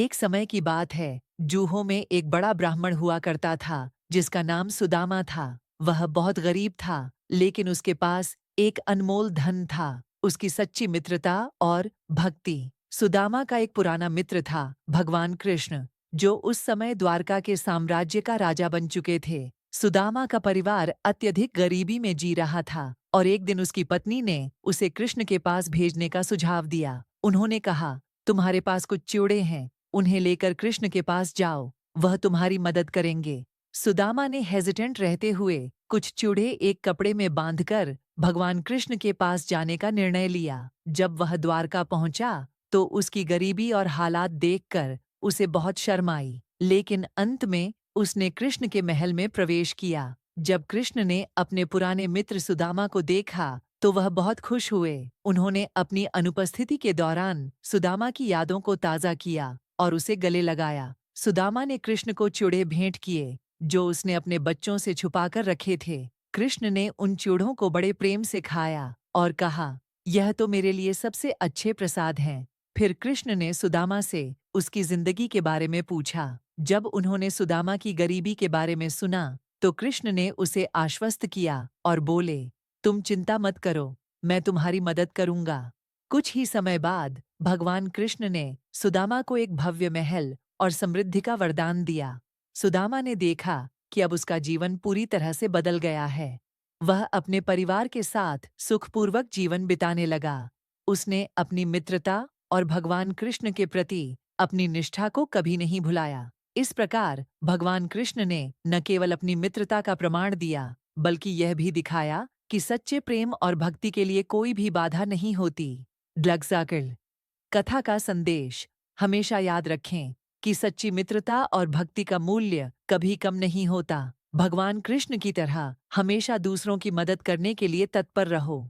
एक समय की बात है, जूहों में एक बड़ा ब्राह्मण हुआ करता था, जिसका नाम सुदामा था। वह बहुत गरीब था, लेकिन उसके पास एक अनमोल धन था, उसकी सच्ची मित्रता और भक्ति। सुदामा का एक पुराना मित्र था, भगवान कृष्ण, जो उस समय द्वारका के साम्राज्य का राजा बन चुके थे। सुदामा का परिवार अत्यधिक गरीबी में जी रहा था और एक दिन उसकी पत्नी ने उसे कृष्ण के पास भेजने का सुझाव दिया। उन्होंने कहा, तुम्हारे पास कुछ चिवड़े हैं, उन्हें लेकर कृष्ण के पास जाओ, वह तुम्हारी मदद करेंगे। सुदामा ने हेजिटेंट रहते हुए कुछ चिवड़े एक कपड़े में बांधकर भगवान कृष्ण के पास जाने का निर्णय लिया। जब वह द्वारका पहुंचा तो उसकी गरीबी और हालात देखकर उसे बहुत शर्म आई, लेकिन अंत में उसने कृष्ण के महल में प्रवेश किया। जब कृष्ण ने अपने पुराने मित्र सुदामा को देखा तो वह बहुत खुश हुए। उन्होंने अपनी अनुपस्थिति के दौरान सुदामा की यादों को ताज़ा किया और उसे गले लगाया। सुदामा ने कृष्ण को चिड़े भेंट किए, जो उसने अपने बच्चों से छुपाकर रखे थे। कृष्ण ने उन चिड़ों को बड़े प्रेम से खाया और कहा, यह तो मेरे लिए सबसे अच्छे प्रसाद हैं। फिर कृष्ण ने सुदामा से उसकी जिंदगी के बारे में पूछा। जब उन्होंने सुदामा की गरीबी के बारे में सुना, तो कृष्ण ने उसे आश्वस्त किया और बोले, तुम चिंता मत करो, मैं तुम्हारी मदद करूंगा। कुछ ही समय बाद भगवान कृष्ण ने सुदामा को एक भव्य महल और समृद्धि का वरदान दिया। सुदामा ने देखा कि अब उसका जीवन पूरी तरह से बदल गया है। वह अपने परिवार के साथ सुखपूर्वक जीवन बिताने लगा। उसने अपनी मित्रता और भगवान कृष्ण के प्रति अपनी निष्ठा को कभी नहीं भुलाया। इस प्रकार भगवान कृष्ण ने न केवल अपनी मित्रता का प्रमाण दिया, बल्कि यह भी दिखाया कि सच्चे प्रेम और भक्ति के लिए कोई भी बाधा नहीं होती। ड्लग्साकिल कथा का संदेश, हमेशा याद रखें कि सच्ची मित्रता और भक्ति का मूल्य कभी कम नहीं होता। भगवान कृष्ण की तरह हमेशा दूसरों की मदद करने के लिए तत्पर रहो।